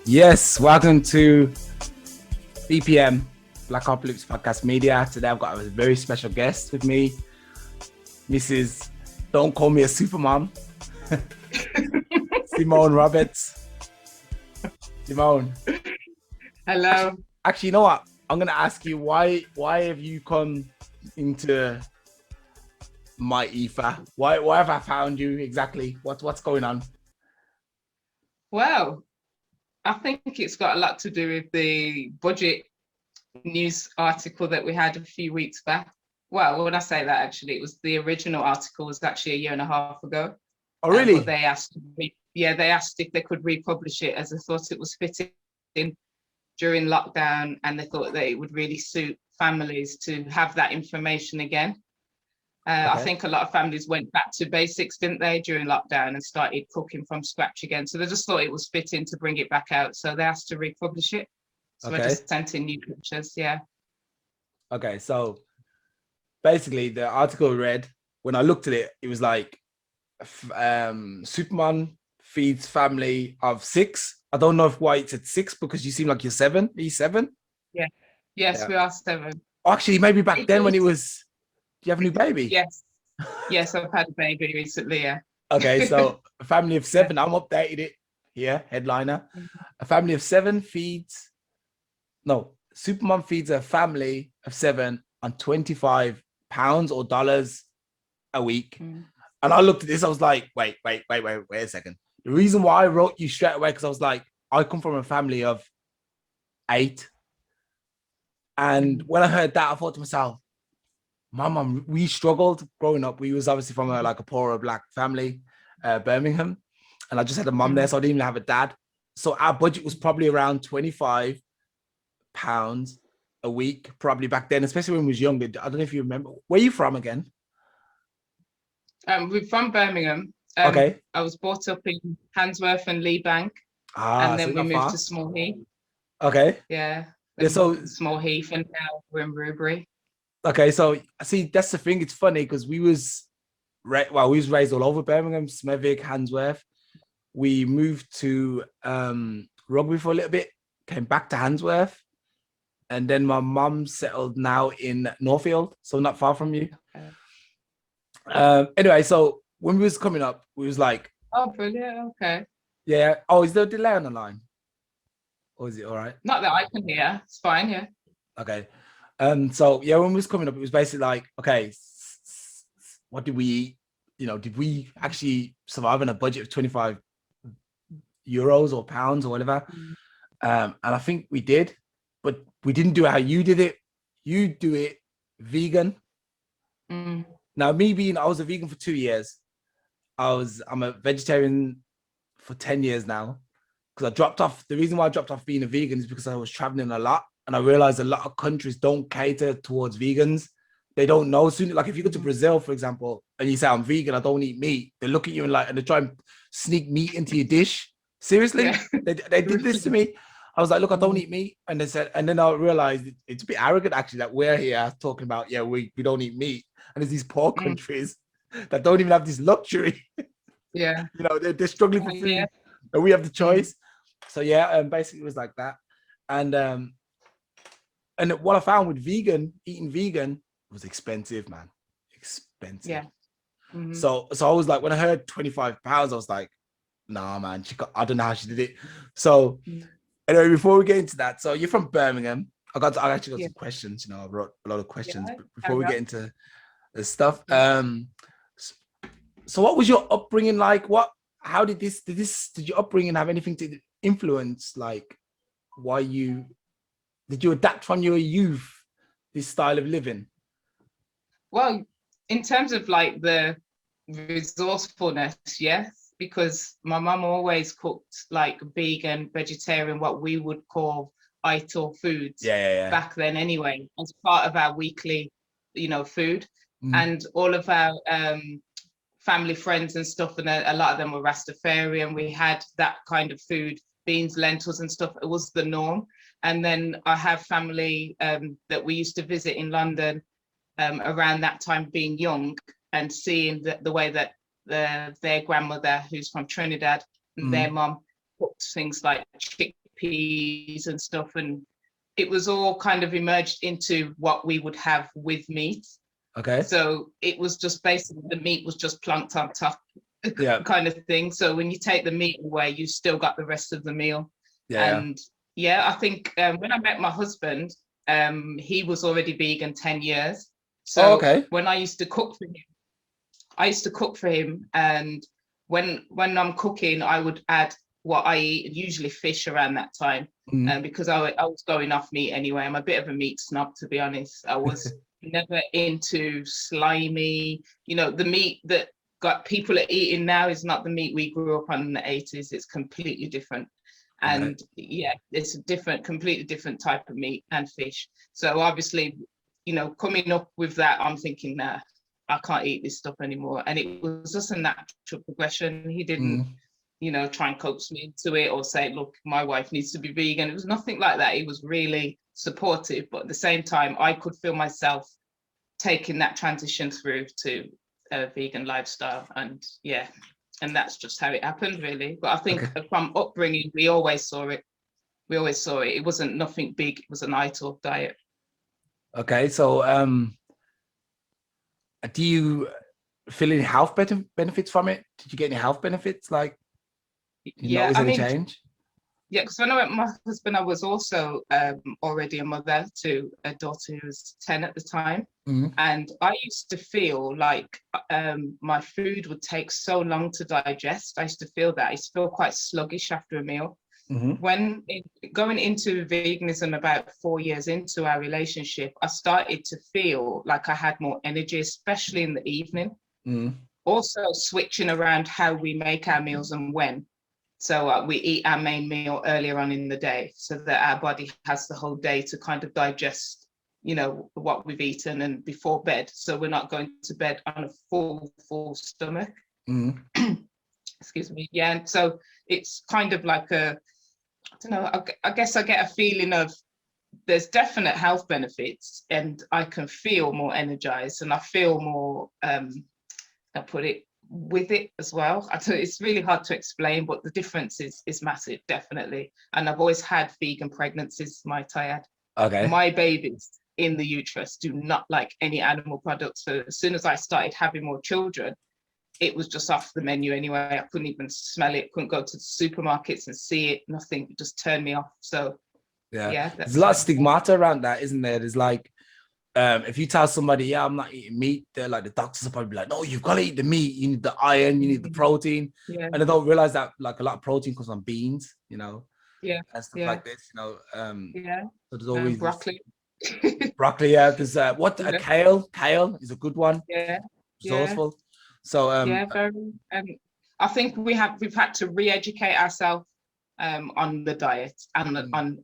Yes, welcome to BPM, Blackopolypse Podcast Media. Today I've got a very special guest with me, Mrs. Don't Call Me a Supermom, Simone Roberts. Simone. Hello. Actually, you know what? I'm gonna ask you why have you come into my ether? Why have I found you exactly? What's going on? Well, I think it's got a lot to do with the budget news article that we had a few weeks back. Well, when I say that, actually, it was the original article was actually a year and a half ago. Oh, really? But they asked if they could republish it, as they thought it was fitting during lockdown, and they thought that it would really suit families to have that information again. Okay. I think a lot of families went back to basics, didn't they, during lockdown, and started cooking from scratch again. So they just thought it was fitting to bring it back out. So they asked to republish it. So I just sent in new pictures, yeah. Okay, so basically the article read, when I looked at it, it was like, Superman feeds family of 6. I don't know why it's at 6 because you seem like you're 7. Are you 7? Yeah. Yes, yeah. We are 7. Actually, maybe back then when it was, do you have a new baby? Yes. Yes, I've had a baby recently, yeah. Okay, so a family of 7, I'm updated it here, headliner. A family of 7 Superman feeds a family of 7 on £25 or dollars a week. And I looked at this, I was like, wait a second. The reason why I wrote you straight away, because I was like, I come from a family of 8. And when I heard that, I thought to myself, my mum, we struggled growing up. We was obviously from a poorer black family, Birmingham. And I just had a mum there, so I didn't even have a dad. So our budget was probably around £25 a week, probably back then, especially when we was younger. I don't know if you remember. Where are you from again? We're from Birmingham. Okay. I was brought up in Handsworth and Lee Bank. And then we moved to Small Heath. Okay. Yeah. So Small Heath, and now we're in Rubery. Okay, so see, that's the thing. It's funny because we was raised all over Birmingham, Smethwick, Handsworth. We moved to Rugby for a little bit, came back to Handsworth, and then my mum settled now in Northfield, so not far from you. Okay. Anyway, so when we was coming up, we was like, oh, brilliant. Okay. Yeah. Oh, is there a delay on the line? Or is it all right? Not that I can hear. It's fine, yeah. Okay. So yeah, when we was coming up, it was basically like, okay, what did we eat? You know, did we actually survive on a budget of 25 euros or pounds or whatever? And I think we did, but we didn't do it how you did it. You do it vegan. Now, I was a vegan for 2 years. I'm a vegetarian for 10 years now, because I dropped off. The reason why I dropped off being a vegan is because I was traveling a lot. And I realized a lot of countries don't cater towards vegans. They don't know. Soon, like if you go to Brazil, for example, and you say, I'm vegan, I don't eat meat, they look at you and they try and sneak meat into your dish. Seriously? Yeah. They did this to me. I was like, look, I don't eat meat. And they said, and then I realized it's a bit arrogant actually that we're here talking about, we don't eat meat. And there's these poor countries that don't even have this luxury. Yeah. You know, they're struggling for food. And we have the choice. So basically it was like that. And what I found with eating vegan was expensive, man. Expensive. Yeah. So I was like, when I heard £25, I was like, nah, man, I don't know how she did it. So anyway, before we get into that, so you're from Birmingham. I actually got some questions, I wrote a lot of questions before we get into the stuff. So what was your upbringing like? How did your upbringing have anything to influence, like, why did you adapt from your youth, this style of living? Well, in terms of like the resourcefulness, yes, because my mum always cooked like vegan, vegetarian, what we would call vital foods back then anyway, as part of our weekly, food. And all of our family friends and stuff, and a lot of them were Rastafarian. We had that kind of food, beans, lentils and stuff. It was the norm. And then I have family that we used to visit in London around that time, being young, and seeing the way that their grandmother, who's from Trinidad, and their mom cooked things like chickpeas and stuff. And it was all kind of emerged into what we would have with meat. Okay. So it was just basically the meat was just plunked on top, Yeah. kind of thing. So when you take the meat away, you still got the rest of the meal. Yeah. And yeah, I think when I met my husband, he was already vegan 10 years. So okay. when I used to cook for him, and when I'm cooking, I would add what I eat, usually fish around that time, because I was going off meat anyway. I'm a bit of a meat snob, to be honest. I was never into slimy, the meat that people are eating now is not the meat we grew up on in the 80s. It's completely different. And yeah, it's a completely different type of meat and fish. So obviously, coming up with that, I'm thinking, nah, I can't eat this stuff anymore. And it was just a natural progression. He didn't, try and coax me into it or say, look, my wife needs to be vegan. It was nothing like that. He was really supportive, but at the same time, I could feel myself taking that transition through to a vegan lifestyle. And yeah, and that's just how it happened, really. But I think from upbringing, we always saw it. It wasn't nothing big. It was an ITIL diet. Okay, so do you feel any health benefits from it? Did you get any health benefits? Like, you notice any change? Yeah, because when I met my husband, I was also already a mother to a daughter who was 10 at the time. And I used to feel like my food would take so long to digest. I used to feel that. I used to feel quite sluggish after a meal. When going into veganism about 4 years into our relationship, I started to feel like I had more energy, especially in the evening. Also switching around how we make our meals and when. So we eat our main meal earlier on in the day so that our body has the whole day to kind of digest, what we've eaten, and before bed. So we're not going to bed on a full stomach. Excuse me. Yeah. And so it's kind of like I guess I get a feeling of there's definite health benefits, and I can feel more energized, and I feel more, I put it, with it as well. It's really hard to explain, but the difference is massive, definitely. And I've always had vegan pregnancies, might I add. Okay. My babies in the uterus do not like any animal products. So as soon as I started having more children, it was just off the menu anyway. I couldn't even smell it, couldn't go to the supermarkets and see it, nothing, it just turned me off. So yeah, there's a lot of stigmata around that, isn't there? There's like, if you tell somebody, yeah, I'm not eating meat, they're like, the doctors will probably be like, no, you've got to eat the meat, you need the iron, you need the protein. And they don't realize that like a lot of protein comes from beans, and stuff like this, so there's always broccoli. Broccoli, there's kale is a good one. Resourceful. So very. I think we've had to re-educate ourselves on the diet and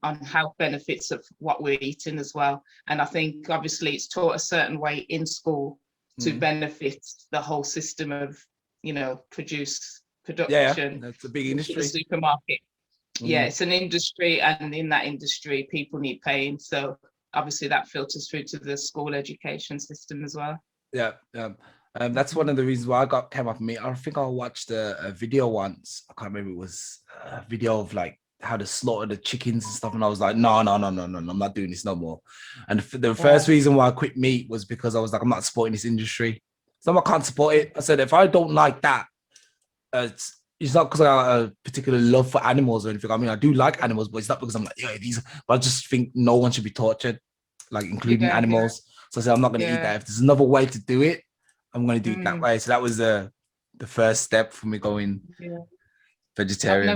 on health benefits of what we're eating as well. And I think obviously it's taught a certain way in school to benefit the whole system of production. That's a big industry. The supermarket. It's an industry, and in that industry people need paying, so obviously that filters through to the school education system as well. That's one of the reasons why I came off meat. I think I watched a video once. I can't remember. It was a video of like how to slaughter the chickens and stuff, and I was like, no, I'm not doing this no more. And the first reason why I quit meat was because I was like, I'm not supporting this industry. So I can't support it. I said, if I don't like that, it's not because I got a particular love for animals or anything. I mean, I do like animals, but it's not because I'm like, but I just think no one should be tortured, like including animals. So I said, I'm not going to eat that. If there's another way to do it, I'm going to do it that way. So that was the first step for me going vegetarian.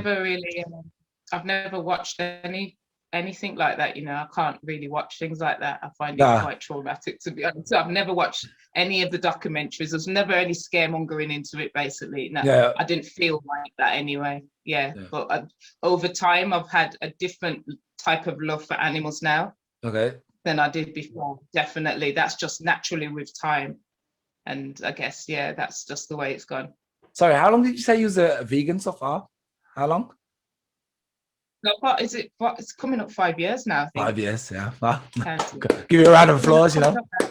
I've never watched anything like that. I can't really watch things like that. I find it quite traumatic, to be honest. I've never watched any of the documentaries. There's never any scaremongering into it, basically. No, I didn't feel like that anyway. But over time, I've had a different type of love for animals now than I did before. Definitely. That's just naturally with time. And I guess, that's just the way it's gone. Sorry, how long did you say you was a vegan so far? How long? No, what is it? What, it's coming up 5 years now, I think. 5 years, yeah. Well, Counting. give you a round of Coming up, applause, you know. coming up now.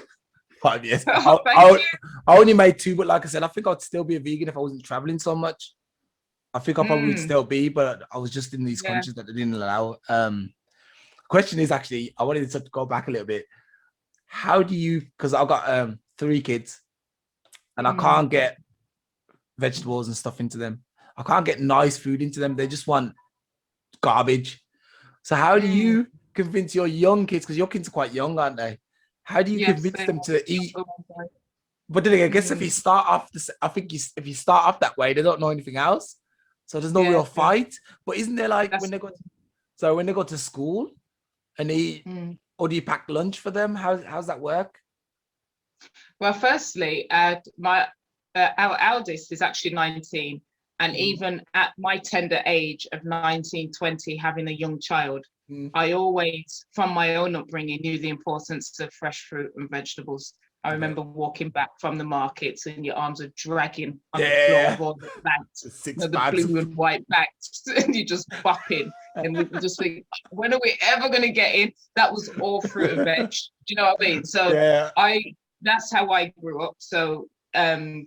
5 years. Oh, thank you. I only made 2, but like I said, I think I'd still be a vegan if I wasn't traveling so much. I think I probably would still be, but I was just in these Yeah. countries that they didn't allow. Question is actually, I wanted to go back a little bit. How do you, because I've got 3 kids and I can't get vegetables and stuff into them. I can't get nice food into them. They just want garbage. So how do you convince your young kids, because your kids are quite young, aren't they? How do you Yes, convince they them are. to eat? But then I guess if you start off this, I think if you start off that way, they don't know anything else. So there's no real fight. But isn't there like when they go to school and eat, or do you pack lunch for them? How's that work? Well, firstly, our eldest is actually 19, and even at my tender age of 19, 20, having a young child, I always, from my own upbringing, knew the importance of fresh fruit and vegetables. I remember walking back from the markets and your arms are dragging on the floor of all the bags, the blue and white bags, and you just bopping. And we just think, when are we ever going to get in? That was all fruit and veg. Do you know what I mean? So that's how I grew up. So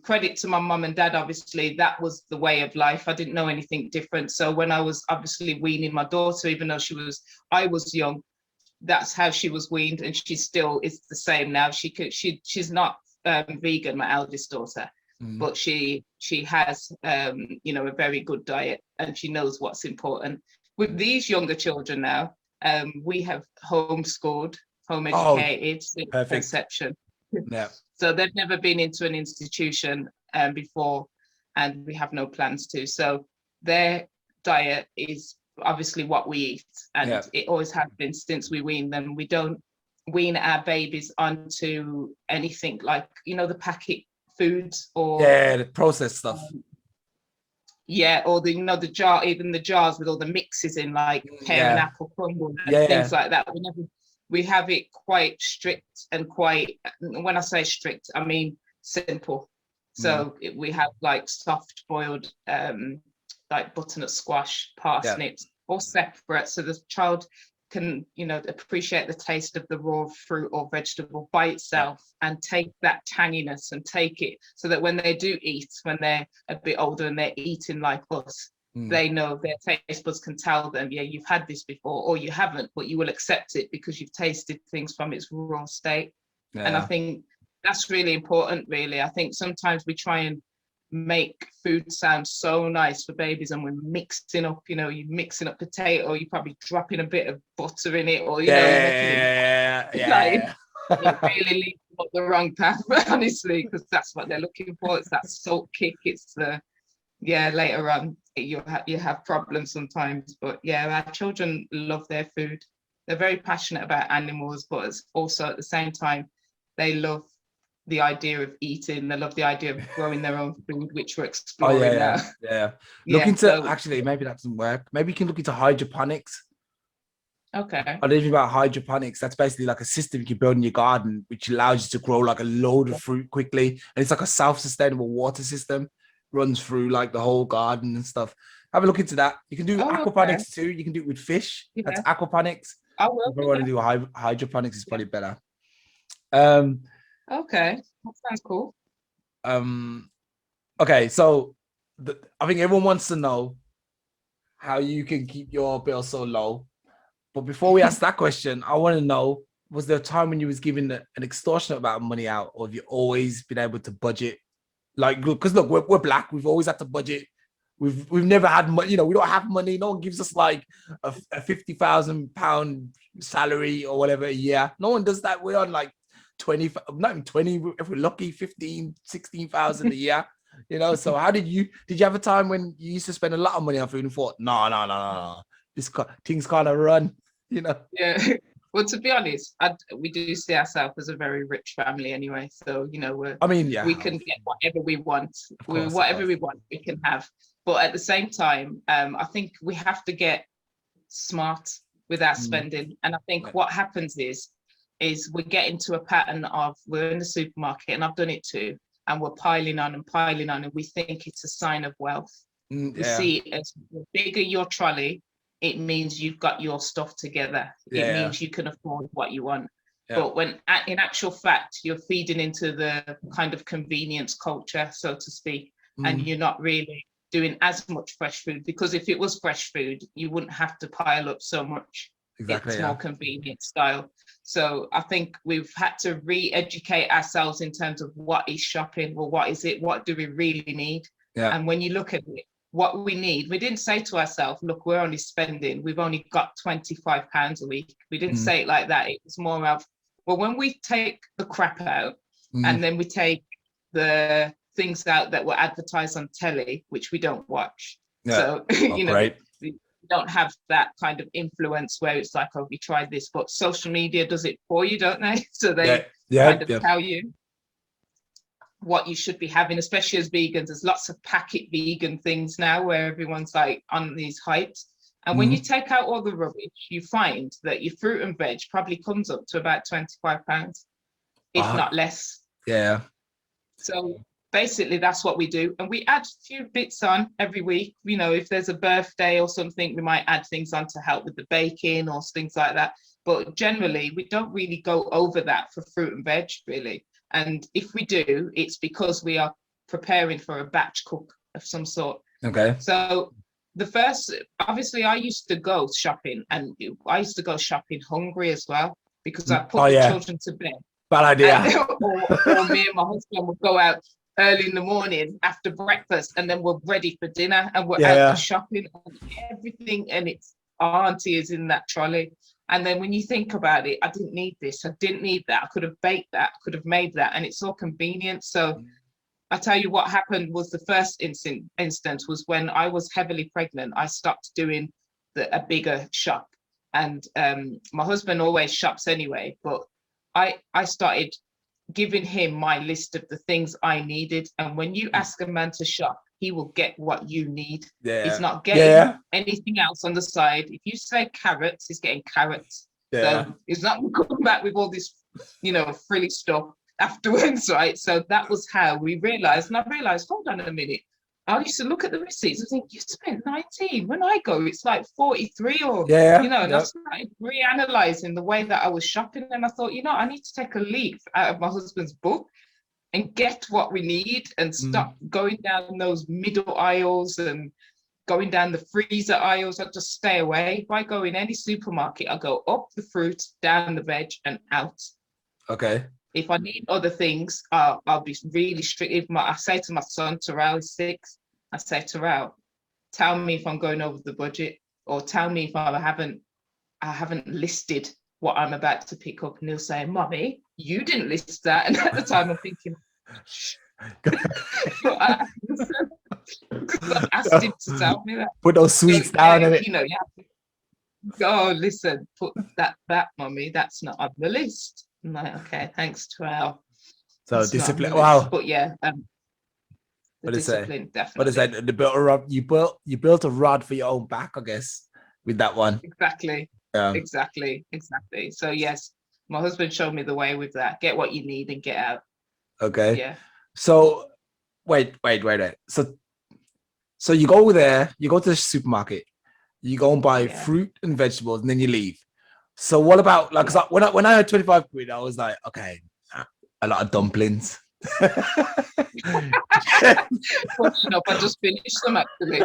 credit to my mum and dad, obviously, that was the way of life. I didn't know anything different. So when I was obviously weaning my daughter, even though I was young, that's how she was weaned, and she still is the same now. She's not vegan, my eldest daughter, but she has a very good diet, and she knows what's important. With these younger children now, we have homeschooled, home educated since conception. Yeah. So they've never been into an institution before, and we have no plans to. So their diet is obviously what we eat, and it always has been since we wean them. We don't wean our babies onto anything like, the packet foods or the processed stuff. Or the jar, even the jars with all the mixes in, like pear and apple crumble and things like that. We have it quite strict, and quite, when I say strict, I mean simple. So we have like soft boiled like butternut squash, parsnips, all separate, so the child can, appreciate the taste of the raw fruit or vegetable by itself, and take that tanginess and take it, so that when they do eat, when they're a bit older and they're eating like us, they know, their taste buds can tell them, you've had this before, or you haven't, but you will accept it because you've tasted things from its raw state. And I think that's really important, really. I think sometimes we try and make food sound so nice for babies, and we're mixing up, you're mixing up potato, you're probably dropping a bit of butter in it, or you're making it it really leads them up the wrong path, honestly, because that's what they're looking for. It's that salt kick. It's the later on you have problems sometimes, but our children love their food. They're very passionate about animals, but it's also at the same time they love the idea of eating. They love the idea of growing their own food, which we're exploring now. Look into, actually, maybe that doesn't work. Maybe you can look into hydroponics. Okay. I don't know about hydroponics. That's basically like a system you can build in your garden, which allows you to grow like a load of fruit quickly. And it's like a self-sustainable water system, runs through like the whole garden and stuff. Have a look into that. You can do aquaponics too. You can do it with fish. That's aquaponics. I will. If I want to do hydroponics, is probably better. Okay, that sounds cool. Okay, so I think everyone wants to know how you can keep your bill so low. But before we ask that question, I want to know, was there a time when you was giving an extortionate amount of money out, or have you always been able to budget? Like, because look, we're Black. We've always had to budget. We've never had money. We don't have money. No one gives us like a £50,000 salary or whatever a year. No one does that. We're on like 20, not even 20, if we're lucky, 15, 16,000 a year. So how did you have a time when you used to spend a lot of money on food and thought, no, this things kind of run, Yeah. Well, to be honest, we do see ourselves as a very rich family anyway. So, we can get whatever we want. Whatever we want, we can have. But at the same time, I think we have to get smart with our spending. And I think what happens is we get into a pattern of, we're in the supermarket, and I've done it too, and we're piling on, and we think it's a sign of wealth. You see, as the bigger your trolley, it means you've got your stuff together. It means you can afford what you want. But when in actual fact, you're feeding into the kind of convenience culture, so to speak, and you're not really doing as much fresh food, because if it was fresh food, you wouldn't have to pile up so much. Exactly. It's more convenient style. So I think we've had to re-educate ourselves in terms of what is shopping. Well, what is it? What do we really need? Yeah. And when you look at it, what we need, we didn't say to ourselves, look, we've only got £25 a week. We didn't say it like that. It was more of, well, when we take the crap out and then we take the things out that were advertised on telly, which we don't watch. So, you know, we don't have that kind of influence where it's like, oh, we tried this, but social media does it for you, don't they? So they kind of tell you what you should be having, especially as vegans. There's lots of packet vegan things now where everyone's like on these hypes. And when you take out all the rubbish, you find that your fruit and veg probably comes up to about £25, if not less. Yeah. So basically that's what we do. And we add a few bits on every week. You know, if there's a birthday or something, we might add things on to help with the baking or things like that. But generally, we don't really go over that for fruit and veg, really. And if we do, it's because we are preparing for a batch cook of some sort. Okay. So obviously I used to go shopping, and I used to go shopping hungry as well, because I put the children to bed. Bad idea. Or me and my husband would go out early in the morning after breakfast, and then we're ready for dinner, and we're out shopping and everything, and it's our auntie is in that trolley. And then when you think about it, I didn't need this, I didn't need that, I could have baked that, I could have made that, and it's all convenient. So I tell you what happened was, the first instance was when I was heavily pregnant. I stopped doing a bigger shop, and my husband always shops anyway, but I started giving him my list of the things I needed. And when you ask a man to shop, he will get what you need. He's not getting anything else on the side. If you say carrots, he's getting carrots. So he's not coming back with all this, you know, frilly stuff afterwards, right? So that was how we realized. And I realized, hold on a minute, I used to look at the receipts and think, you spent 19. When I go, it's like 43 or, you know, and I started reanalyzing the way that I was shopping. And I thought, you know, I need to take a leaf out of my husband's book and get what we need, and stop going down those middle aisles and going down the freezer aisles. I just stay away. If I go in any supermarket, I go up the fruit, down the veg, and out. Okay. If I need other things, I'll be really strict. I say to my son, Terrell is 6, I say, Terrell, tell me if I'm going over the budget, or tell me if I haven't listed what I'm about to pick up. And he'll say, Mommy, you didn't list that. And at the time I'm thinking, shh. I asked him to tell me that. Put those sweets down in it. You know, you have to go, listen, put that, Mommy, that's not on the list. I'm like, okay, thanks, Terrell. So That's discipline. Wow. But yeah, what is it? Definitely. What is that? The built a rod. You built a rod for your own back, I guess, with that one. Exactly. Yeah. Exactly. So yes, my husband showed me the way with that. Get what you need and get out. Okay. Yeah. So wait. So you go there, you go to the supermarket, you go and buy fruit and vegetables, and then you leave. So what about, like, when I had 25 quid, I was like, okay, a lot of dumplings. Funny enough, I just finished them actually.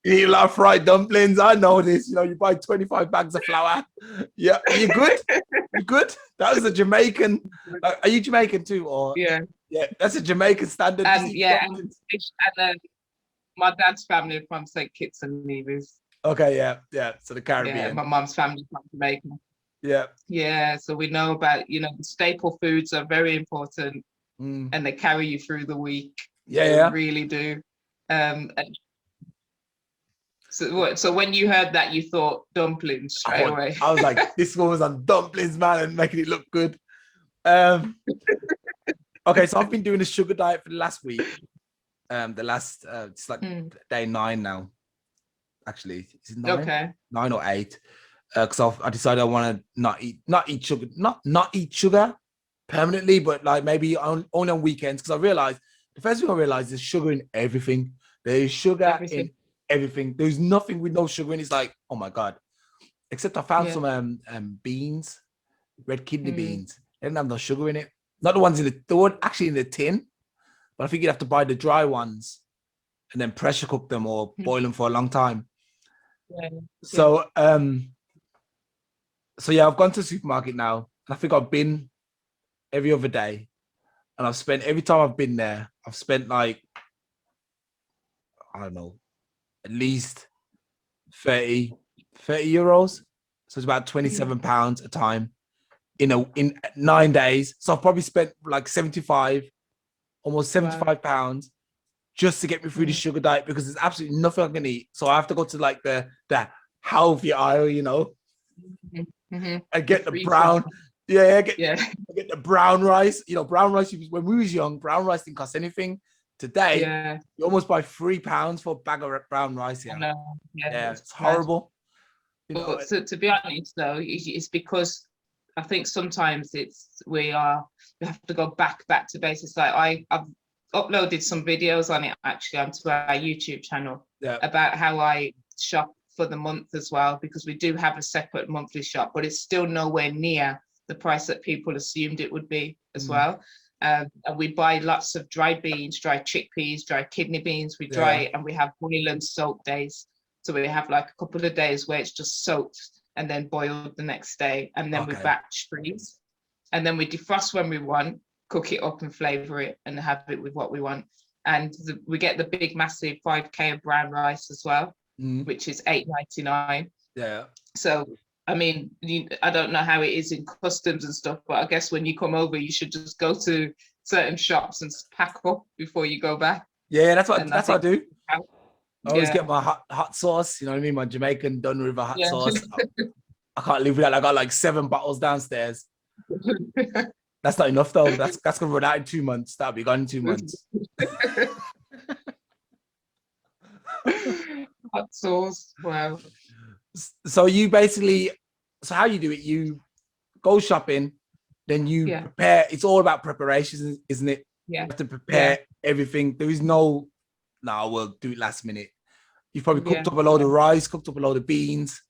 You eat a lot of fried dumplings. I know this. You know, you buy 25 bags of flour. Yeah, are you good? You good? That was a Jamaican. Are you Jamaican too, or yeah, that's a Jamaican standard. And my dad's family are from St. Kitts and Nevis. Okay, yeah. So the Caribbean. Yeah, my mom's family from Jamaica. Yeah. So we know about, you know, the staple foods are very important, and they carry you through the week. They really do. So when you heard that, you thought dumplings straight away. I was like, this one was on dumplings, man, and making it look good. Okay, so I've been doing a sugar diet for the last week. It's like day 9 now. Actually, is it 9? Okay. 9 or 8. Because I decided I want to not eat sugar, not eat sugar permanently, but like maybe only on weekends. Because the first thing I realized is sugar in everything. There is sugar in everything. There's nothing with no sugar in. It's like, oh my God. Except I found some beans, red kidney beans. They didn't have no sugar in it. Not the ones in the one actually in the tin, but I think you'd have to buy the dry ones and then pressure cook them or boil them for a long time. So so yeah, I've gone to the supermarket now. I think I've been every other day, and I've spent every time I've been there, I've spent like, I don't know, at least 30 euros. So it's about 27 pounds a time in 9 days. So I've probably spent like 75, almost 75 pounds just to get me through the sugar diet, because there's absolutely nothing I can eat. So I have to go to like the healthy aisle, you know, and get the brown. Get the brown rice. You know, brown rice, when we was young, brown rice didn't cost anything. Today, you almost buy £3 for a bag of brown rice here. It's horrible. You know, but to be honest, though, it's because I think sometimes we have to go back to basics. Like I've uploaded some videos on it actually onto our YouTube channel about how I shop for the month as well, because we do have a separate monthly shop, but it's still nowhere near the price that people assumed it would be as well. And we buy lots of dried beans, dried chickpeas, dried kidney beans. We dry and we have boil and soak days. So we have like a couple of days where it's just soaked and then boiled the next day, and then we batch freeze, and then we defrost when we want, cook it up and flavor it and have it with what we want. And we get the big massive 5k of brown rice as well, which is £8.99. So I mean, I don't know how it is in customs and stuff, but I guess when you come over, you should just go to certain shops and pack up before you go back. That's what I do. I always get my hot sauce, you know what I mean? My Jamaican Dun River hot sauce. I can't live without. I got like 7 bottles downstairs. That's not enough though. That's gonna run out in 2 months. That'll be gone in 2 months. Hot sauce. Wow. So you basically, so how you do it? You go shopping, then you prepare. It's all about preparations, isn't it? You have to prepare everything. There is no, we'll do it last minute. You've probably cooked up a load of rice, cooked up a load of beans.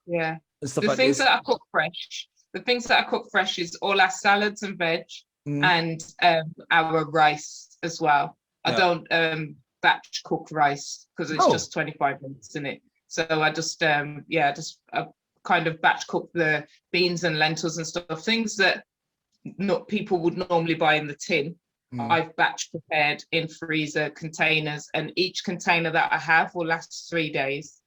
And stuff the like things this. that I cook fresh. The things that I cook fresh is all our salads and veg and our rice as well. I don't batch cook rice because it's just 25 minutes in it. So I just kind of batch cook the beans and lentils and stuff, things that people would normally buy in the tin. I've batch prepared in freezer containers, and each container that I have will last 3 days.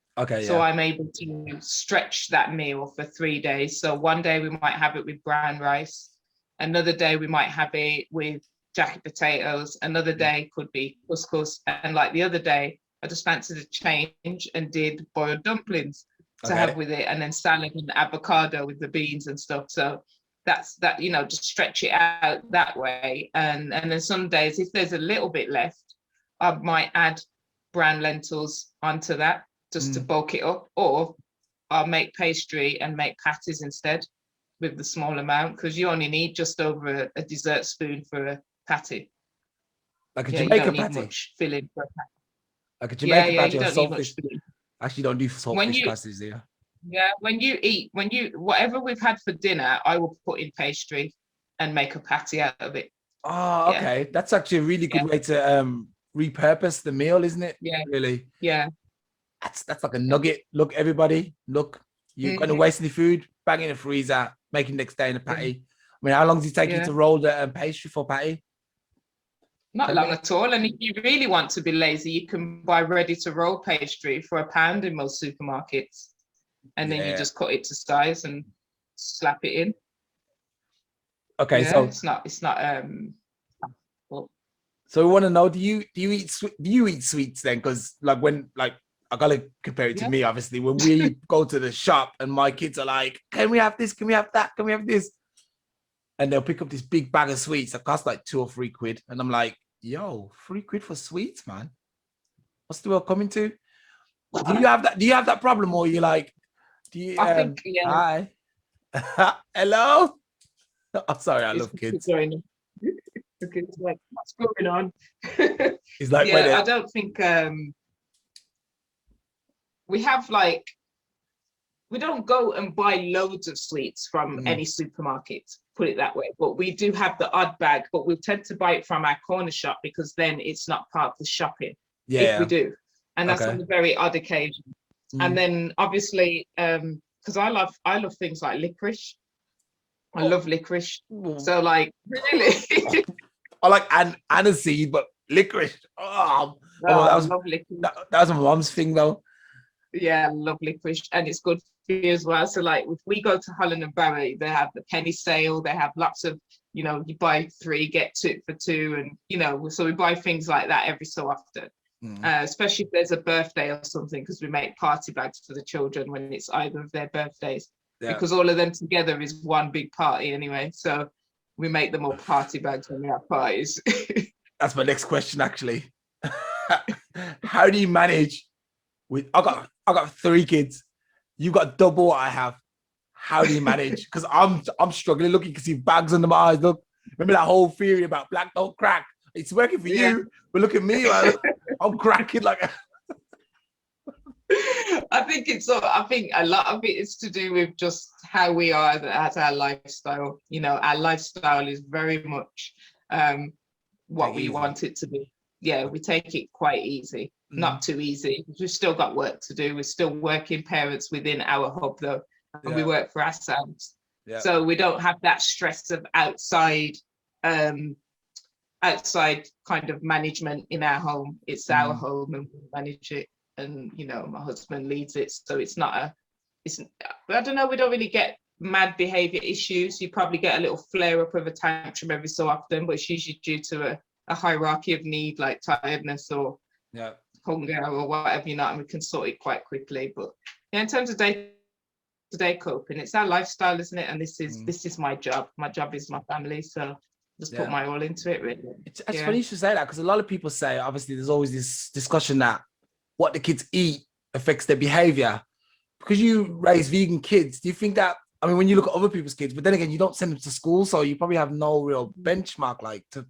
So I'm able to stretch that meal for 3 days. So one day we might have it with brown rice. Another day we might have it with jacket potatoes. Another day could be couscous. And like the other day, I just fancied a change and did boiled dumplings to have with it, and then salad and avocado with the beans and stuff. So that's that, you know, just stretch it out that way. And then some days, if there's a little bit left, I might add brown lentils onto that just to bulk it up, or I'll make pastry and make patties instead with the small amount, because you only need just over a dessert spoon for a patty. Like a Jamaican patty. Much filling for a patty. Like a Jamaican patty you or don't need much saltfish. filling. Actually, don't do saltfish pasties there. Yeah, when you whatever we've had for dinner, I will put in pastry and make a patty out of it. Oh, okay. That's actually a really good way to repurpose the meal, isn't it? Really. That's like a nugget. Look, everybody, look, you're going to waste any food, bang in the freezer, make it next day in a patty. I mean, how long does it take you to roll the pastry for patty? Not long at all. And if you really want to be lazy, you can buy ready to roll pastry for £1 in most supermarkets. And then you just cut it to size and slap it in. Okay, so it's not so we want to know, do you eat sweets then? Because like when, like, I gotta compare it to me, obviously. When we go to the shop and my kids are like, can we have this? Can we have that? Can we have this? And they'll pick up this big bag of sweets that cost like £2 or £3. And I'm like, yo, £3 for sweets, man. What's the world coming to? Do you have that? Do you have that problem, or you like? Do you? I think, Hi. Hello. I'm sorry, I love kids. The kids like, what's going on? He's like, I don't think. we have like, we don't go and buy loads of sweets from any supermarket, put it that way, but we do have the odd bag, but we tend to buy it from our corner shop because then it's not part of the shopping, if we do. And that's on a very odd occasion. And then obviously, because I love things like licorice. I love licorice. So like, really? I like aniseed, but licorice. Oh, I love licorice. That was my mom's thing though. Yeah, I love licorice, and it's good for you as well. So like, if we go to Holland and Barry, they have the penny sale. They have lots of, you know, you buy 3 get 2 for 2, and you know, so we buy things like that every so often. Especially if there's a birthday or something, because we make party bags for the children when it's either of their birthdays, because all of them together is one big party anyway. So we make them all party bags when we have parties. That's my next question, actually. How do you manage with? I got 3 kids. You got double what I have. How do you manage? Because I'm struggling. Look, you can see bags under my eyes. Look, remember that whole theory about black don't crack? It's working for you, but look at me, man. I'm cracking like. I think a lot of it is to do with just how we are as our lifestyle. You know, our lifestyle is very much what we want it to be. Yeah, we take it quite easy, not too easy. We've still got work to do. We're still working parents within our hub though, and we work for ourselves. So we don't have that stress of outside kind of management in our home. It's our home and we manage it, and you know, my husband leads it, so it's I don't know, we don't really get mad behavior issues. You probably get a little flare up of a tantrum every so often, but it's usually due to a hierarchy of need, like tiredness or hunger or whatever, you know, and we can sort it quite quickly. But yeah, in terms of day-to-day coping, it's our lifestyle, isn't it? And this is my job. My job is my family, so just put my all into it, really. It's funny you should say that, because a lot of people say, obviously, there's always this discussion that what the kids eat affects their behavior. Because you raise vegan kids, do you think that, I mean, when you look at other people's kids, but then again, you don't send them to school, so you probably have no real benchmark like to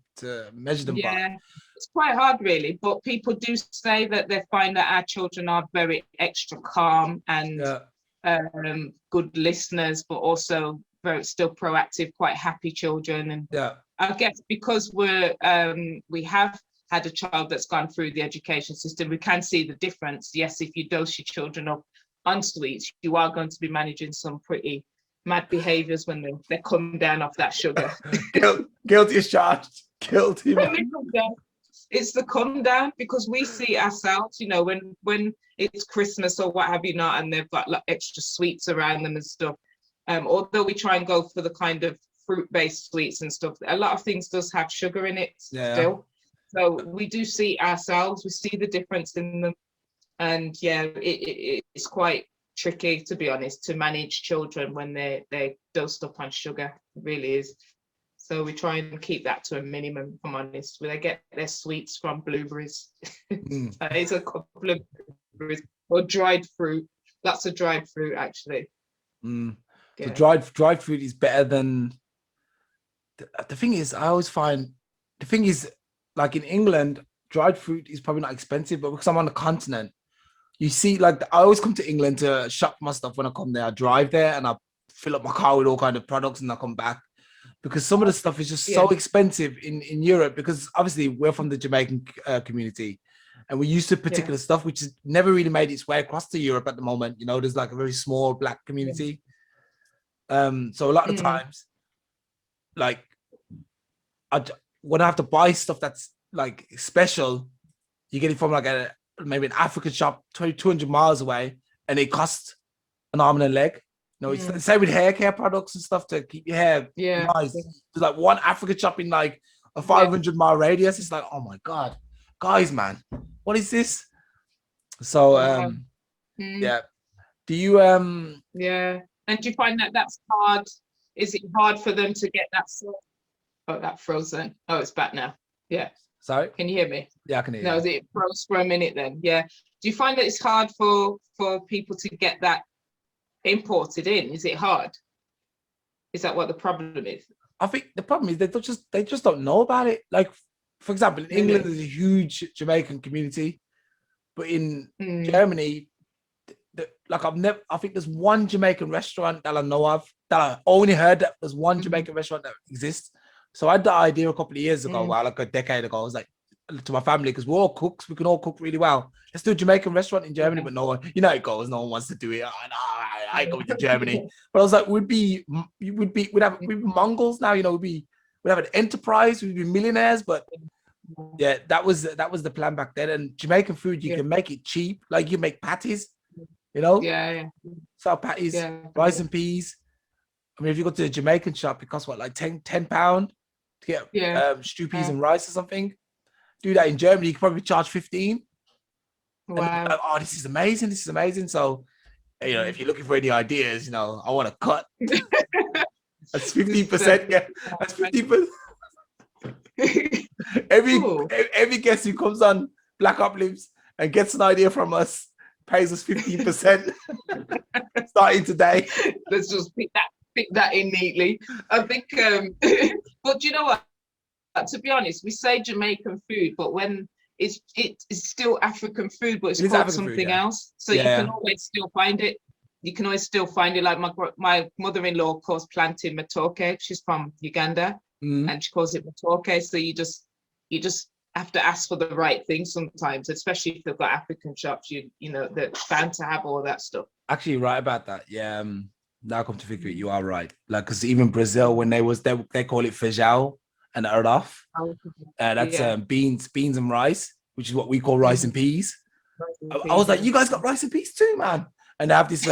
measure them by. It's quite hard, really, but people do say that they find that our children are very extra calm and good listeners, but also very still proactive, quite happy children. And I guess because we have had a child that's gone through the education system, we can see the difference. Yes, if you dose your children up on sweets, you are going to be managing some pretty mad behaviors when they come down off that sugar. Guilty as charged. Guilty. It's the come down, because we see ourselves, you know, when it's Christmas or what have you not, and they've got like extra sweets around them and stuff. Although we try and go for the kind of fruit-based sweets and stuff, a lot of things does have sugar in it still. So we do see ourselves, we see the difference in them. And it's quite tricky, to be honest, to manage children when they're dosed up on sugar. It really is. So we try and keep that to a minimum, if I'm honest. Where they get their sweets from blueberries. It's a couple of blueberries or dried fruit. Lots of dried fruit, actually. So dried fruit is better than. The thing is, I always find like in England, dried fruit is probably not expensive, but because I'm on the continent, you see, like I always come to England to shop my stuff. When I come there, I drive there and I fill up my car with all kind of products, and I come back, because some of the stuff is just so expensive in Europe, because obviously we're from the Jamaican community and we're used to particular stuff which has never really made its way across to Europe at the moment. You know, there's like a very small black community. So a lot of times, like when I have to buy stuff that's like special, you get it from like maybe an African shop 200 miles away, and it costs an arm and a leg. No, it's the same with hair care products and stuff to keep your hair nice. There's like one African shop in like a 500-mile radius. It's like, oh my God, guys, man, what is this? So, do you, and do you find that that's hard? Is it hard for them to get that sort? Oh, that frozen. Oh, it's back now. Yeah. Sorry? Can you hear me? Yeah, I can hear you. No, it froze for a minute then. Yeah. Do you find that it's hard for people to get that imported in? Is it hard? Is that what the problem is? I think the problem is they just don't know about it. Like, for example, in England, there's a huge Jamaican community, but in Germany, like I think there's one Jamaican restaurant that I know of that I only heard that there's one Jamaican restaurant that exists. So I had the idea a couple of years ago, well, like a decade ago. I was like to my family, because we're all cooks, we can all cook really well. Let's do a Jamaican restaurant in Germany, but no one, you know, it goes. No one wants to do it. I go to Germany, but I was like, we'd be Mongols now. You know, we'd have an enterprise. We'd be millionaires, but. Yeah, that was the plan back then. And Jamaican food, you can make it cheap. Like you make patties, you know? Yeah. So patties, rice and peas. I mean, if you go to a Jamaican shop, it costs what, like 10 pound to get stew peas and rice or something. Do that in Germany, you can probably charge 15. Wow. Like, oh, this is amazing. This is amazing. So, you know, if you're looking for any ideas, you know, I want to cut. That's 15%. Yeah, that's 50%. Every guest who comes on Blackopolypse and gets an idea from us pays us 15% starting today. Let's just pick that in neatly. I think but you know what, to be honest, we say Jamaican food, but when it's still African food, but it's called African something food, else, so you can always still find it. You can always still find it. Like my mother-in-law calls plantain matoke. She's from Uganda. And she calls it matoke. So you just have to ask for the right thing sometimes, especially if they've got African shops. You know, they're bound to have all that stuff. Actually, you're right about that. Yeah. Now I come to figure it, you are right. Like, because even Brazil, when they call it feijão and arroz. That's beans and rice, which is what we call rice and peas. I was like, you guys got rice and peas too, man. And they have this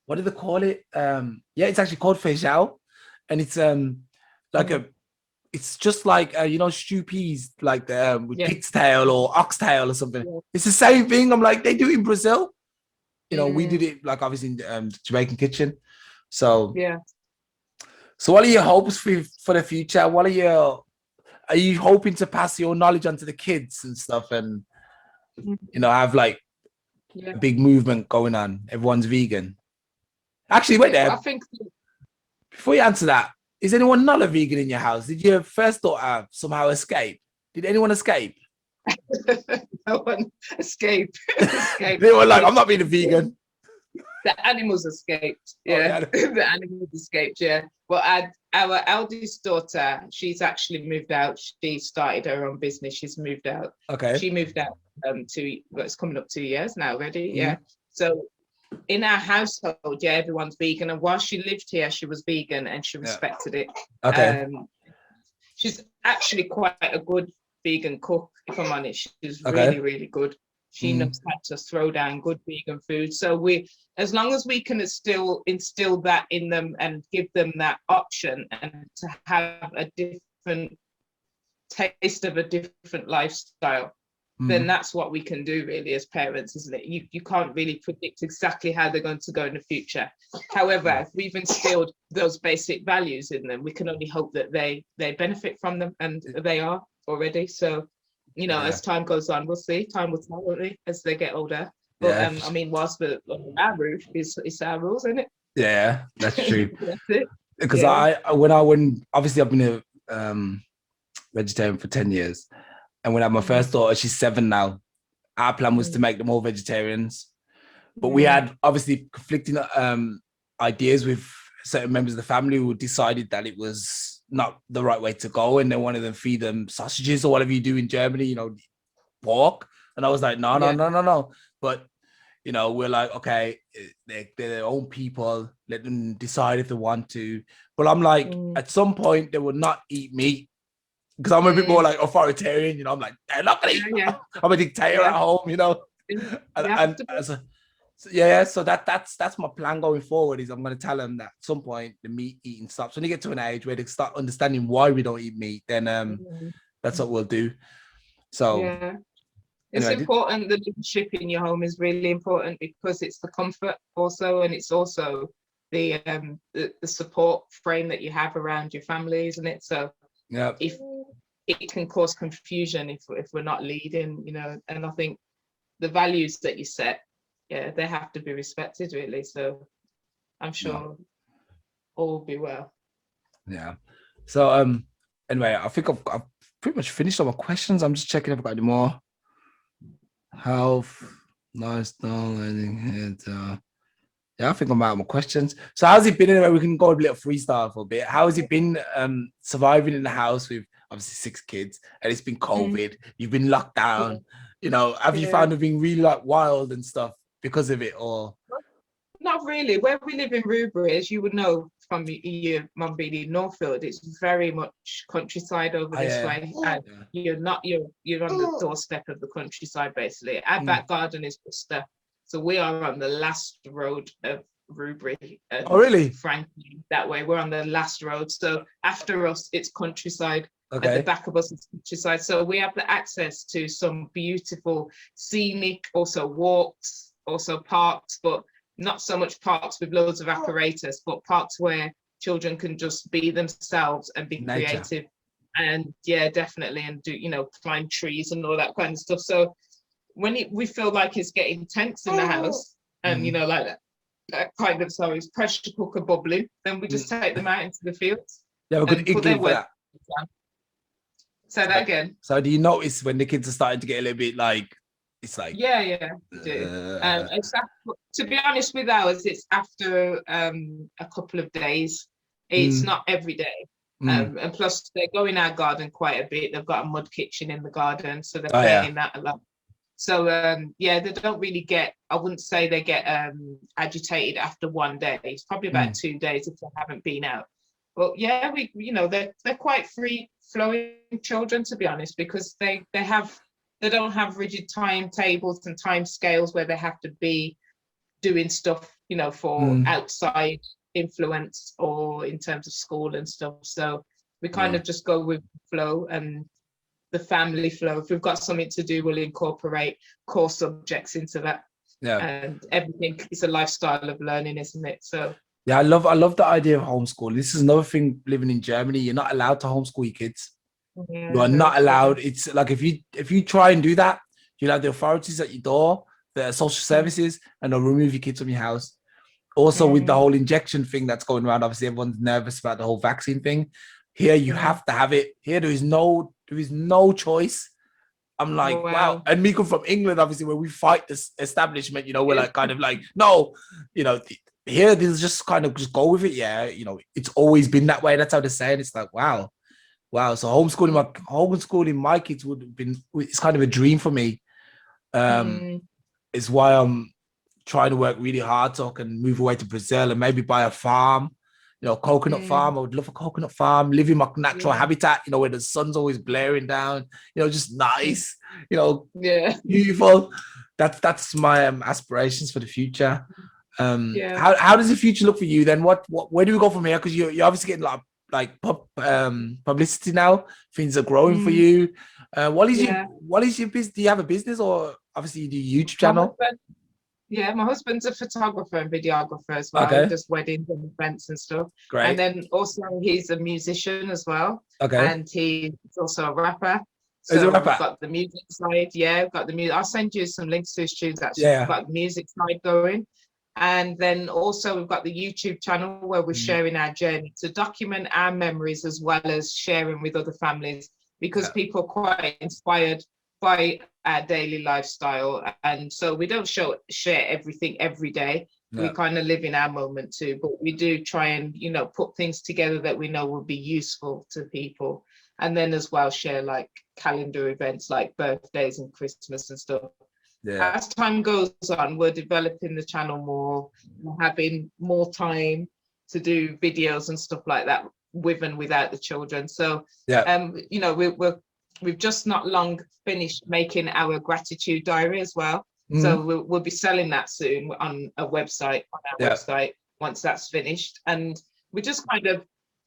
what do they call it? It's actually called feijão, and it's like it's just like you know, stew peas, like with pig's tail or oxtail or something. It's the same thing. I'm like, they do it in Brazil. You know, we did it like obviously in Jamaican kitchen. So So what are your hopes for the future? Are you hoping to pass your knowledge onto the kids and stuff, and you know, have like a big movement going on? Everyone's vegan. Actually, wait there. I think before you answer that, is anyone not a vegan in your house? Did your first daughter somehow escape? Did anyone escape? No one escaped. They were like, I'm not being a vegan. The animals escaped. Yeah, the animals escaped. Yeah. Well, our eldest daughter, she's actually moved out. She started her own business. She's moved out. Okay. She moved out it's coming up 2 years now already. Yeah. So in our household, everyone's vegan. And while she lived here, she was vegan and she respected it. Okay. She's actually quite a good vegan cook, if I'm honest. She's really, really good. She knows how to throw down good vegan food. So as long as we can still instill that in them and give them that option and to have a different taste of a different lifestyle, then that's what we can do really as parents, isn't it? You can't really predict exactly how they're going to go in the future. However, if we've instilled those basic values in them, we can only hope that they benefit from them, and they are already. So, you know, as time goes on, we'll see. Time will tell, won't we, as they get older. But I mean, whilst we're on our roof, it's our rules, isn't it? Yeah, that's true. That's it. Because when obviously I've been a vegetarian for 10 years, and when I had my first daughter, she's 7 now. Our plan was to make them all vegetarians, but we had obviously conflicting ideas with certain members of the family who decided that it was not the right way to go, and they wanted to feed them sausages or whatever you do in Germany, you know, pork. And I was like, no. But you know, we're like, okay, they're their own people. Let them decide if they want to. But I'm like, at some point, they will not eat meat, because I'm a bit more like authoritarian. You know, I'm like, they're not gonna eat. I'm a dictator at home. You know, so that's my plan going forward. Is I'm going to tell them that at some point the meat eating stops. When you get to an age where they start understanding why we don't eat meat, then that's what we'll do. So it's important. The leadership in your home is really important, because it's the comfort also, and it's also the support frame that you have around your family, isn't it? So if it can cause confusion if we're not leading, you know, and I think the values that you set, they have to be respected, really. So I'm sure all will be well. Yeah. So anyway, I think I've pretty much finished all my questions. I'm just checking if I've got any more. Health, Nice, darling. Yeah, I think I'm out of my questions. So how's it been anyway? We can go a little freestyle for a bit. How has it been surviving in the house with obviously 6 kids and it's been Mm, COVID, you've been locked yeah, down, have you yeah. found it being really like wild and stuff because of it or Not really. Where we live in Rubery, as you would know from your mum being in Northfield, it's very much countryside over this yeah. way, and Yeah. you're on the doorstep of the countryside basically. Our Mm. back garden is Worcester, so we are on the last road of Rubery, Oh and really? frankly, that way we're on the last road. So after us, it's countryside. At the Okay. back of us is countryside, so we have the access to some beautiful scenic, also walks, also parks, but not so much parks with loads of apparatus, but parks where children can just be themselves and be Nature. creative. And yeah, definitely, and do, climb trees and all that kind of stuff. So when we feel like it's getting tense in the house, and Mm. like that kind of, sorry, pressure cooker bubbling, then we just Mm. take them out into the fields You have a good and put their inkling for work that. down. Say that again. So do you notice when the kids are starting to get a little bit like it's like Yeah, I do. It's to be honest with ours, it's after a couple of days. It's mm, not every day. mm. And plus, they go in our garden quite a bit. They've got a mud kitchen in the garden, so they Oh play yeah. in that a lot. So yeah, they don't really get. I wouldn't say they get agitated after one day. It's probably about Mm, 2 days if they haven't been out. But yeah, they're quite free flowing children, to be honest, because they don't have rigid timetables and time scales where they have to be doing stuff, for mm. outside influence or in terms of school and stuff. So we kind Yeah. of just go with the flow and the family flow. If we've got something to do, we'll incorporate core subjects into that. Yeah. And everything is a lifestyle of learning, isn't it? So Yeah, I love the idea of homeschooling. This is another thing living in Germany. You're not allowed to homeschool your kids. You yeah, are very not true. allowed. It's like if you try and do that, you'll have the authorities at your door, the social Mm, services, and they'll remove your kids from your house. Also, with the mm, whole injection thing that's going around, obviously everyone's nervous about the whole vaccine thing. Here, you mm. have to have it. Here, there is no choice. I'm like, wow. Wow. And me come from England, obviously, where we fight this establishment, we're like kind of like, no, here there's just kind of just go with it. Yeah, it's always been that way. That's how they're saying. It's like, wow, wow. So homeschooling my kids would have been it's kind of a dream for me. Um, Mm, it's why I'm trying to work really hard so I can move away to Brazil and maybe buy a farm, coconut mm, farm. I would love a coconut farm, live in my natural yeah, habitat, where the sun's always blaring down, just mm, nice, yeah, beautiful. That's my aspirations for the future. yeah. How does the future look for you then? What where do we go from here? Because you're obviously getting a lot of publicity now. Things are growing for Mm, you. yeah. What is your business? Do you have a business or obviously you do a YouTube My channel? husband, yeah, my husband's a photographer and videographer as well. He Okay, does weddings and events and stuff. And great. then also he's a musician as well. Okay. And he's also a rapper. Is it a So we've rapper? got the music side. Yeah, we've got the music. I'll send you some links to his tunes actually. We've Yeah. got the music side going. And then also we've got the YouTube channel where we're Mm, sharing our journey to document our memories as well as sharing with other families because yeah. people are quite inspired by our daily lifestyle. And so we don't share everything every day. We Yeah. kind of live in our moment too, but we do try and, put things together that we know will be useful to people. And then as well share like calendar events like birthdays and Christmas and stuff. Yeah. As time goes on, we're developing the channel more, we're having more time to do videos and stuff like that with and without the children. So, Yeah. we've just not long finished making our gratitude diary as well. Mm, So we'll be selling that soon on our yeah. website once that's finished. And we're just kind of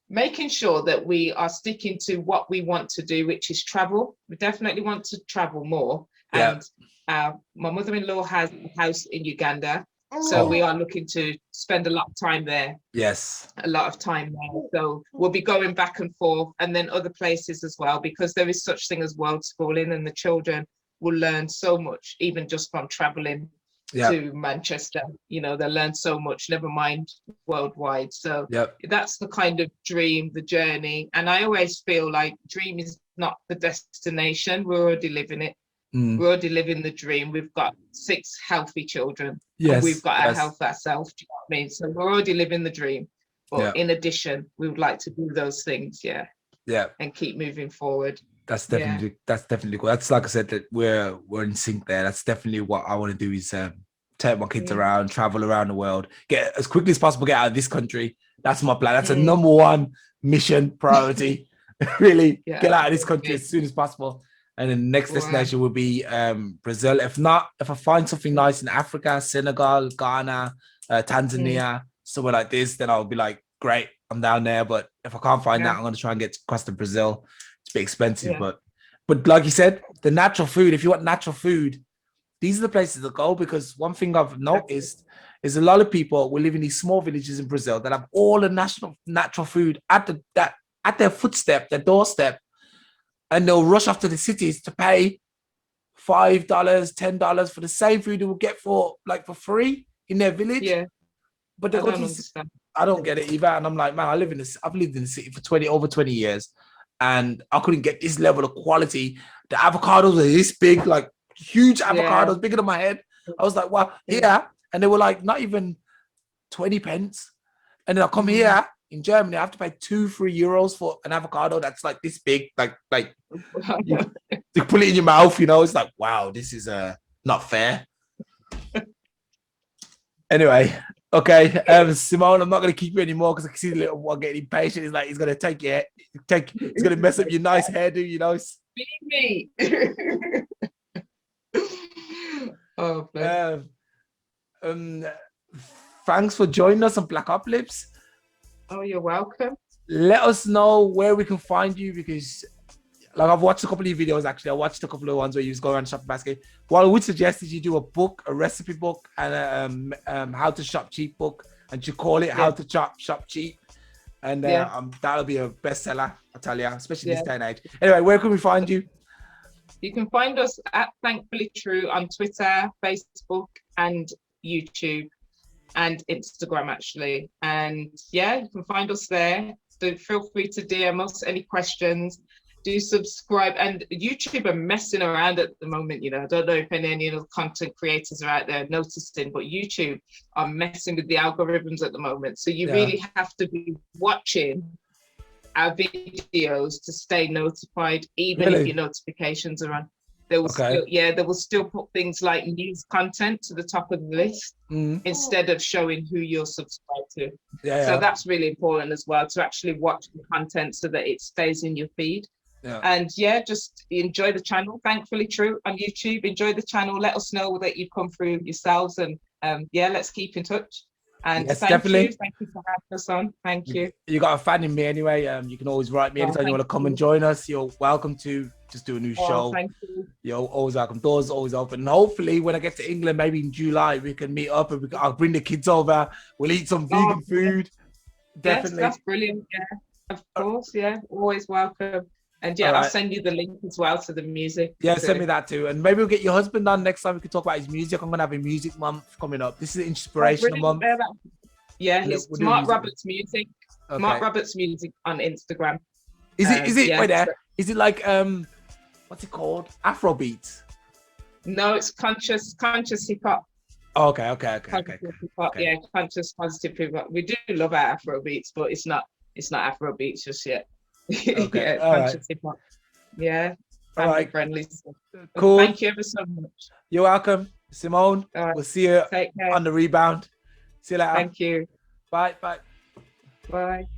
making sure that we are sticking to what we want to do, which is travel. We definitely want to travel more. Yeah. And my mother-in-law has a house in Uganda. So Oh, we are looking to spend a lot of time there, yes. a lot of time there. So we'll be going back and forth and then other places as well, because there is such thing as world schooling and the children will learn so much, even just from traveling Yeah. to Manchester. They learn so much, never mind worldwide. So Yep. that's the kind of dream, the journey. And I always feel like dream is not the destination. We're already living it. Mm. We're already living the dream. We've got 6 healthy children. Yes, And we've got our yes. health ourselves. Do you know what I mean? So we're already living the dream. But Yeah. in addition, we would like to do those things, Yeah. and keep moving forward. That's definitely cool. That's like I said, that we're in sync there. That's definitely what I want to do, is take my kids around, travel around the world, get as quickly as possible, get out of this country. That's my plan. That's a number one mission priority. Really get out of this country as soon as possible. And then the next destination will be Brazil. If not, if I find something nice in Africa, Senegal, Ghana, Tanzania, somewhere like this, then I'll be like, great, I'm down there. But if I can't find that, I'm going to try and get across to Brazil. It's a bit expensive, but like you said, the natural food, if you want natural food, these are the places to go. Because one thing I've noticed is a lot of people will live in these small villages in Brazil that have all the natural food at their footstep, their doorstep, and they'll rush off to the cities to pay $5, $10 for the same food they will get for free in their village. Yeah, but they go to I don't get it either. And I'm like, man, I've lived in the city for over 20 years, and I couldn't get this level of quality. The avocados are this big, like huge avocados, bigger than my head. I was like, wow, and they were like not even 20 pence. And then I come here in Germany, I have to pay 2-3 euros for an avocado that's like this big, like you put it in your mouth, you know. It's like, wow, this is not fair. Anyway, okay, Simone, I'm not going to keep you anymore because I can see the little one getting impatient. He's like, he's going to he's going to mess up your nice hairdo, you know. Be me. Oh, thanks for joining us on Blackopolypse. Oh, you're welcome. Let us know where we can find you, because like I've watched a couple of videos. Actually, I watched a couple of ones where you just go around shopping basket. What I would suggest is you do a book, a recipe book, and how to shop cheap book, and you call it how to shop cheap, and that'll be a bestseller, I tell you, especially this day and age. Anyway, where can we find you? You can find us at Thankfully True on Twitter, Facebook, and YouTube, and Instagram, actually. And you can find us there. So feel free to DM us any questions. Do subscribe. And YouTube are messing around at the moment. You know, I don't know if any of the content creators are out there noticing, but YouTube are messing with the algorithms at the moment. So you really have to be watching our videos to stay notified, even if your notifications are on. They will they will still put things like news content to the top of the list instead of showing who you're subscribed to. So that's really important as well, to actually watch the content so that it stays in your feed. And just enjoy the channel. Thankfully True on YouTube. Enjoy the channel. Let us know that you've come through yourselves, and let's keep in touch. And thank you for having us on. Thank you. You got a fan in me anyway. You can always write me anytime you want to come and join us. You're welcome to just do a new show. Thank you. You're always welcome. Doors always open. And hopefully when I get to England, maybe in July, we can meet up and I'll bring the kids over. We'll eat some vegan food. Definitely. Yes, that's brilliant. Yeah, of course. Yeah, always welcome. And I'll send you the link as well to the music. Yeah, send me that too. And maybe we'll get your husband on next time. We can talk about his music. I'm going to have a music month coming up. This is an inspirational month. Yeah, it's Mark Roberts Music. Okay. Mark Roberts Music on Instagram. Is it wait there? Is it like what's it called? Afrobeats? No, it's conscious hip hop. Oh, okay. Yeah, conscious positive hip hop. We do love our Afrobeats, but it's not Afrobeats just yet. Okay. Conscious hip hop. Yeah. Family friendly. Cool. Thank you ever so much. You're welcome, Simone. We'll see you on the rebound. See you later. Thank you. Bye. Bye.